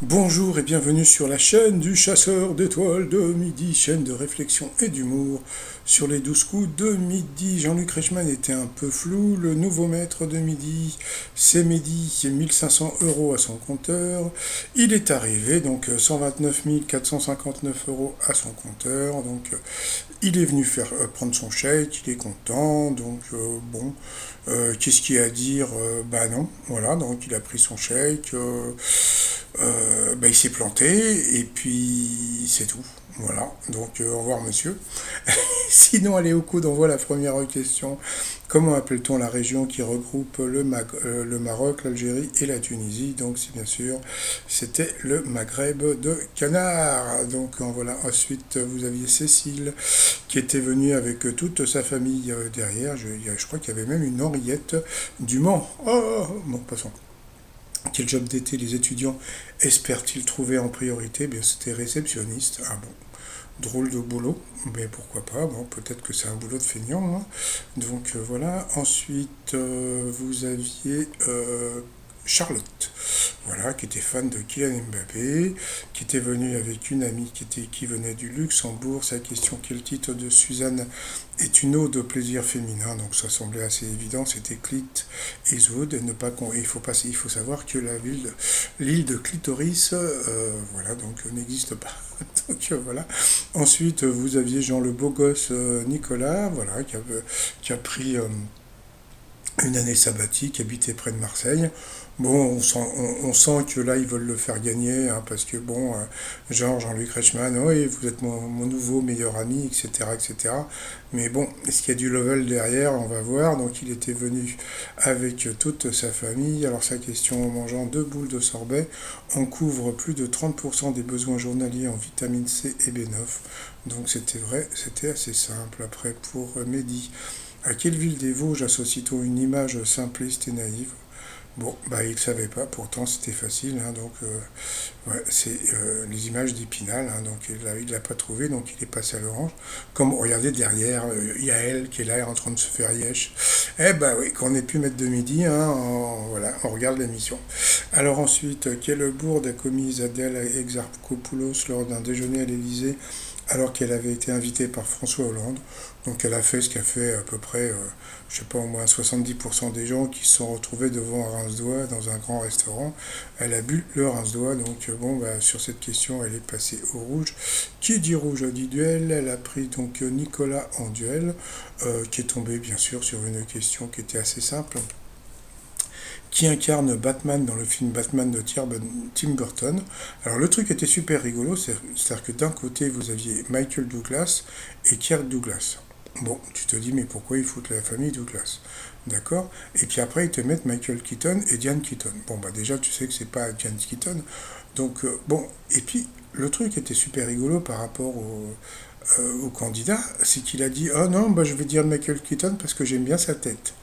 Bonjour et bienvenue sur la chaîne du chasseur d'étoiles de midi, chaîne de réflexion et d'humour. Sur les 12 coups de midi, Jean-Luc Reichmann était un peu flou. Le nouveau maître de midi, c'est Mehdi, qui est 1 500 € à son compteur. Il est arrivé, donc 129 459 € à son compteur. Donc il est venu faire prendre son chèque, il est content. Donc bon, qu'est-ce qu'il y a à dire? Bah non, voilà, donc il a pris son chèque. Bah, il s'est planté et puis c'est tout. Voilà, donc au revoir monsieur. Sinon, allez au coup d'envoi la première question. Comment appelle-t-on la région qui regroupe le Maroc, l'Algérie et la Tunisie? Donc c'est bien sûr, c'était le Maghreb de Canard. Donc en voilà, ensuite vous aviez Cécile qui était venue avec toute sa famille derrière. Je crois qu'il y avait même une Henriette du Mans. Oh, bon, passons. Quel job d'été les étudiants espèrent-ils trouver en priorité? Bien, c'était réceptionniste. Ah bon, drôle de boulot, mais pourquoi pas? Bon, peut-être que c'est un boulot de feignant, hein. Donc voilà. Ensuite, vous aviez Charlotte, voilà, qui était fan de Kylian Mbappé, qui était venue avec une amie qui venait du Luxembourg. Sa question: quel titre de Suzanne est une ode au plaisir féminin? Donc ça semblait assez évident, c'était Clit Eastwood. Et ne pas il faut savoir que l'île de Clitoris, voilà, donc n'existe pas. Donc voilà. Ensuite, vous aviez Jean le beau gosse Nicolas, voilà, qui a pris une année sabbatique, habité près de Marseille. Bon, on sent que là, ils veulent le faire gagner, hein, parce que bon, genre Jean-Luc Reichmann, oui, vous êtes mon nouveau meilleur ami, etc., etc. Mais bon, est-ce qu'il y a du level derrière? On va voir. Donc, il était venu avec toute sa famille. Alors, sa question: en mangeant 2 boules de sorbet, on couvre plus de 30% des besoins journaliers en vitamine C et B9. Donc, c'était vrai, c'était assez simple. Après, pour Mehdi: à quelle ville des Vosges associe-t-on une image simpliste et naïve? Bon, bah il ne savait pas, pourtant c'était facile, hein, donc ouais, c'est les images d'Épinal, hein, donc il l'a pas trouvé, donc il est passé à l'orange. Comme regardez derrière, Yael qui est là en train de se faire yesh. Eh bah oui, qu'on ait pu mettre de midi, hein, voilà, on regarde l'émission. Alors ensuite, quelle bourde a commise Adèle Exarchopoulos lors d'un déjeuner à l'Élysée alors qu'elle avait été invitée par François Hollande? Donc elle a fait ce qu'a fait à peu près, je sais pas, au moins 70% des gens qui se sont retrouvés devant un rince-doigt dans un grand restaurant. Elle a bu le rince-doigt, donc bon, bah, sur cette question, elle est passée au rouge. Qui dit rouge dit duel. Elle a pris donc Nicolas en duel, qui est tombé bien sûr sur une question qui était assez simple. Qui incarne Batman dans le film Batman de Tim Burton? Alors le truc était super rigolo, c'est-à-dire que d'un côté vous aviez Michael Douglas et Kirk Douglas. Bon, tu te dis, mais pourquoi ils foutent la famille Douglas? D'accord. Et puis après, ils te mettent Michael Keaton et Diane Keaton. Bon, bah déjà, tu sais que c'est pas Diane Keaton. Donc, bon. Et puis, le truc était super rigolo par rapport au candidat, c'est qu'il a dit: oh non, bah, je vais dire Michael Keaton parce que j'aime bien sa tête.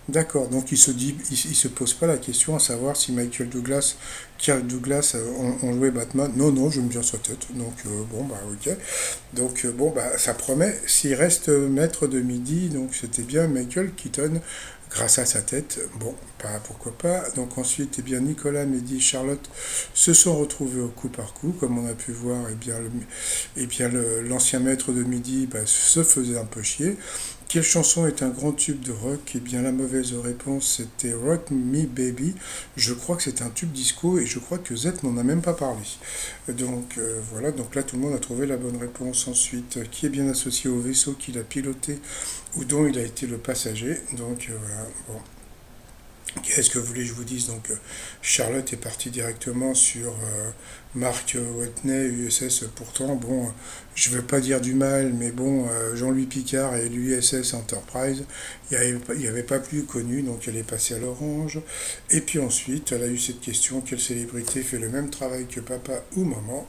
D'accord, donc il se pose pas la question à savoir si Michael Douglas, Kirk Douglas ont joué Batman. Non, non, j'aime bien sa tête. Donc bon bah ok. Donc bon bah ça promet. S'il reste maître de midi, donc c'était bien Michael Keaton grâce à sa tête. Bon, pas pourquoi pas. Donc ensuite, eh bien Nicolas, Mehdi, Charlotte se sont retrouvés au coup par coup, comme on a pu voir. L'ancien maître de midi bah, se faisait un peu chier. Quelle chanson est un grand tube de rock? Eh bien, la mauvaise réponse, c'était Rock Me Baby. Je crois que c'est un tube disco et je crois que Z n'en a même pas parlé. Donc voilà, donc là tout le monde a trouvé la bonne réponse. Ensuite, qui est bien associé au vaisseau qu'il a piloté ou dont il a été le passager? Donc voilà, bon. Qu'est-ce que vous voulez que je vous dise? Donc, Charlotte est partie directement sur Mark Watney, USS. Pourtant, bon, je ne veux pas dire du mal, mais bon, Jean-Louis Picard et l'USS Enterprise, il n'y avait pas plus connu, donc elle est passée à l'orange. Et puis ensuite, elle a eu cette question: quelle célébrité fait le même travail que papa ou maman?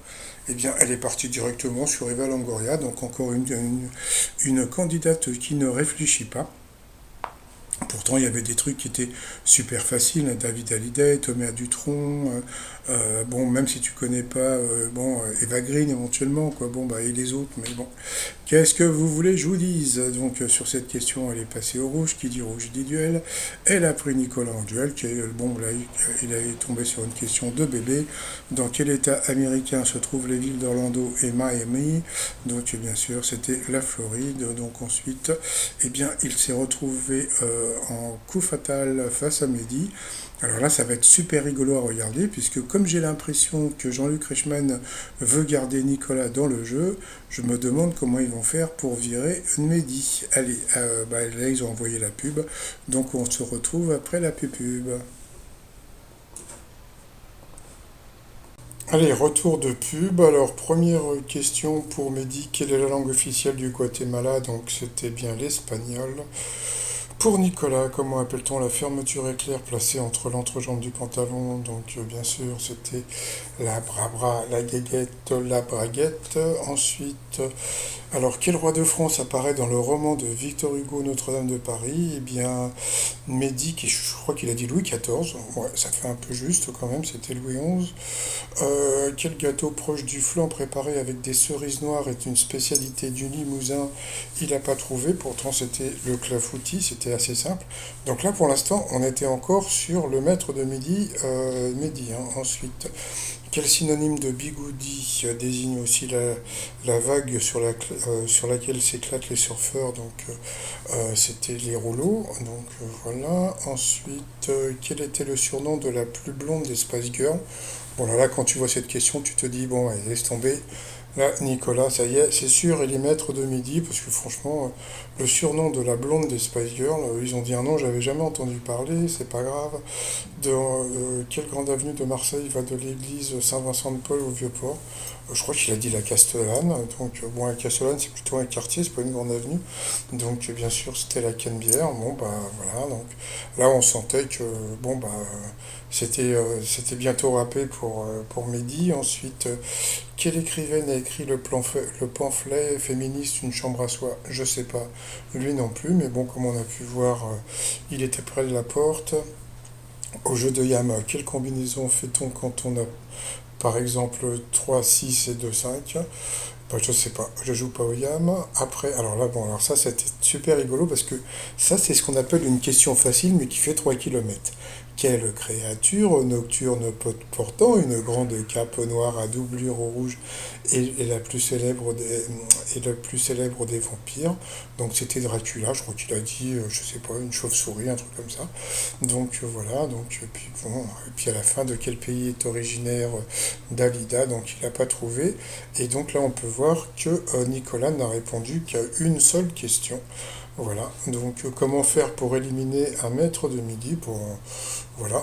Eh bien, elle est partie directement sur Eva Longoria, donc encore une candidate qui ne réfléchit pas. Pourtant, il y avait des trucs qui étaient super faciles, hein. David Hallyday, Thomas Dutronc, Bon, même si tu connais pas, bon, Eva Green éventuellement, quoi, bon, bah, et les autres, mais bon. Qu'est-ce que vous voulez que je vous dise? Donc, sur cette question, elle est passée au rouge, qui dit rouge dit duel. Elle a pris Nicolas en duel, qui est, bon, là, il est tombé sur une question de bébé. Dans quel état américain se trouvent les villes d'Orlando et Miami? Donc, bien sûr, c'était la Floride. Donc, ensuite, eh bien, il s'est retrouvé en coup fatal face à Mehdi. Alors là, ça va être super rigolo à regarder, puisque comme j'ai l'impression que Jean-Luc Reichmann veut garder Nicolas dans le jeu, je me demande comment ils vont faire pour virer Mehdi. Allez, bah là, ils ont envoyé la pub, donc on se retrouve après la pub. Allez, retour de pub. Alors, première question pour Mehdi, quelle est la langue officielle du Guatemala? Donc, c'était bien l'espagnol. Pour Nicolas, comment appelle-t-on la fermeture éclair placée entre l'entrejambe du pantalon? Donc bien sûr, c'était la brabra, la guéguette, la braguette. Ensuite, alors quel roi de France apparaît dans le roman de Victor Hugo Notre-Dame de Paris? Eh bien, Mehdi, qui, je crois qu'il a dit Louis XIV. Ouais, ça fait un peu juste quand même, c'était Louis XI. Quel gâteau proche du flan préparé avec des cerises noires est une spécialité du Limousin? Il n'a pas trouvé, pourtant c'était le clafoutis, c'était assez simple. Donc là pour l'instant on était encore sur le maître de midi, hein. Ensuite, quel synonyme de bigoudi désigne aussi la vague sur laquelle s'éclatent les surfeurs? Donc c'était les rouleaux. Donc voilà. Ensuite, quel était le surnom de la plus blonde des Spice Girls? Bon là, quand tu vois cette question, tu te dis bon, allez, laisse tomber. Là, Nicolas, ça y est, c'est sûr, il est maître de midi, parce que franchement, le surnom de la blonde des Spice Girls, ils ont dit un nom, j'avais jamais entendu parler, c'est pas grave. Quelle grande avenue de Marseille va de l'église Saint-Vincent-de-Paul au Vieux-Port? Je crois qu'il a dit la Castellane, donc bon, la Castellane c'est plutôt un quartier, c'est pas une grande avenue. Donc bien sûr, c'était la Canebière, bon bah voilà, donc là on sentait que, bon bah, c'était bientôt râpé pour Mehdi. Ensuite, quelle écrivaine a écrit le pamphlet féministe Une chambre à soi? Je sais pas. Lui non plus, mais bon, comme on a pu voir, il était près de la porte. Au jeu de Yama, quelle combinaison fait-on quand on a par exemple 3 6 et 2 5? Bah, je sais pas, je joue pas au Yam. Après, alors là, bon, alors ça c'était super rigolo parce que ça c'est ce qu'on appelle une question facile mais qui fait 3 kilomètres. Quelle créature nocturne portant une grande cape noire à doublure rouge est la plus célèbre est le plus célèbre des vampires? Donc c'était Dracula, je crois qu'il a dit, je sais pas, une chauve-souris, un truc comme ça. Donc voilà, donc puis bon, et puis à la fin de quel pays est originaire Dalida, donc il n'a pas trouvé. Et donc là on peut voir que Nicolas n'a répondu qu'à une seule question. Voilà, donc comment faire pour éliminer un maître de midi pour, voilà,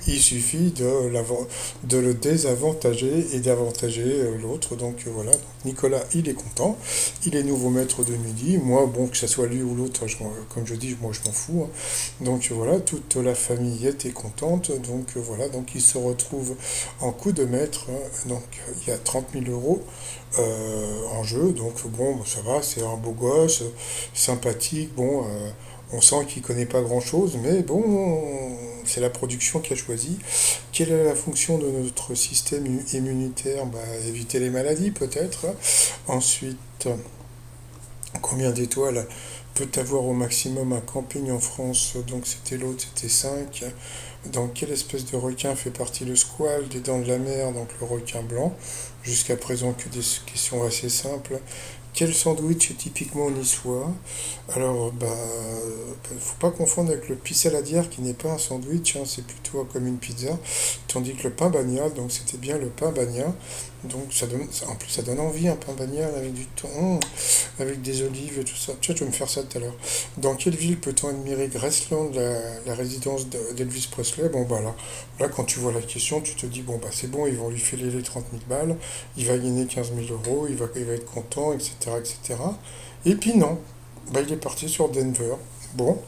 il suffit de le désavantager et d'avantager l'autre. Donc voilà, donc Nicolas, il est content, il est nouveau maître de midi. Moi, bon, que ce soit lui ou l'autre, comme je dis, moi je m'en fous, hein. Donc voilà, toute la famille était contente. Donc voilà, donc il se retrouve en coup de maître, hein. Donc il y a 30 000 € en jeu. Donc bon, ça va, c'est un beau gosse, sympathique. Bon, on sent qu'il connaît pas grand-chose, mais bon, c'est la production qui a choisi. Quelle est la fonction de notre système immunitaire? Bah, éviter les maladies peut-être. Ensuite, combien d'étoiles peut avoir au maximum un camping en France? Donc c'était l'autre, c'était 5. Dans quelle espèce de requin fait partie le squale des dents de la mer? Donc le requin blanc. Jusqu'à présent que des questions assez simples. Quel sandwich est typiquement niçois? Alors, bah, faut pas confondre avec le pissaladière qui n'est pas un sandwich, hein, c'est plutôt comme une pizza. Tandis que le pain bagnat, donc c'était bien le pain bagnat. Donc en plus ça donne envie un pain bagnat avec du thon, avec des olives et tout ça. Tiens, je vais me faire ça tout à l'heure. Dans quelle ville peut-on admirer Graceland, la résidence d'Elvis Presley? Bon bah là quand tu vois la question, tu te dis bon bah c'est bon, ils vont lui filer les 30 000 balles, il va gagner 15 000 €, il va être content, etc., etc. Et puis non, bah il est parti sur Denver. Bon,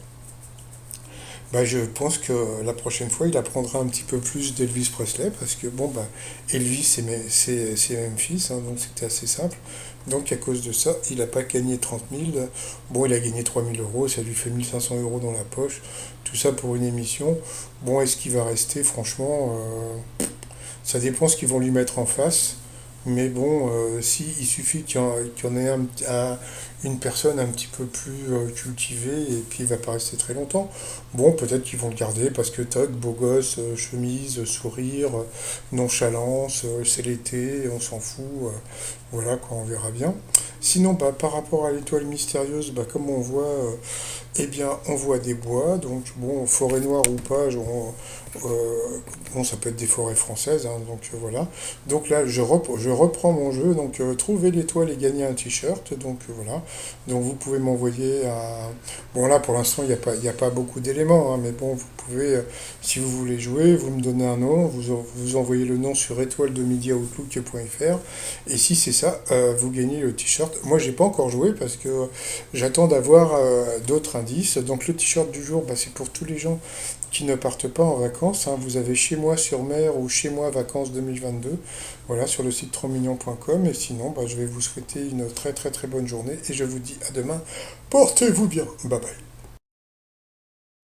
bah, je pense que la prochaine fois, il apprendra un petit peu plus d'Elvis Presley, parce que bon, bah, Elvis, c'est Memphis, hein, donc c'était assez simple. Donc à cause de ça, il n'a pas gagné 30 000. Bon, il a gagné 3 000 €, ça lui fait 1 500 € dans la poche. Tout ça pour une émission. Bon, est-ce qu'il va rester? Franchement, Ça dépend ce qu'ils vont lui mettre en face. Mais bon, si il suffit qu'il y en ait une personne un petit peu plus cultivée et puis il va pas rester très longtemps. Bon, peut-être qu'ils vont le garder parce que toc, beau gosse, chemise, sourire, nonchalance, c'est l'été, on s'en fout. Voilà, quoi, on verra bien. Sinon, bah, par rapport à l'étoile mystérieuse, bah, comme on voit, eh bien, on voit des bois. Donc, bon, forêt noire ou pas, bon, ça peut être des forêts françaises, hein, donc voilà. Donc là, je reprends mon jeu. Donc, trouver l'étoile et gagner un t-shirt. Donc, voilà. Donc, vous pouvez m'envoyer un. Bon, là, pour l'instant, il y a pas beaucoup d'éléments, hein, mais bon, vous pouvez, si vous voulez jouer, vous me donnez un nom, vous envoyez le nom sur étoile-de-midi@outlook.fr. Et si c'est ça, vous gagnez le t-shirt. Moi, j'ai pas encore joué parce que j'attends d'avoir d'autres indices. Donc, le t-shirt du jour, bah, c'est pour tous les gens qui ne partent pas en vacances, hein. Vous avez Chez moi sur mer ou Chez moi vacances 2022, voilà, sur le site trontmignon.com. Et sinon, bah, je vais vous souhaiter une très très très bonne journée et je vous dis à demain. Portez-vous bien. Bye bye.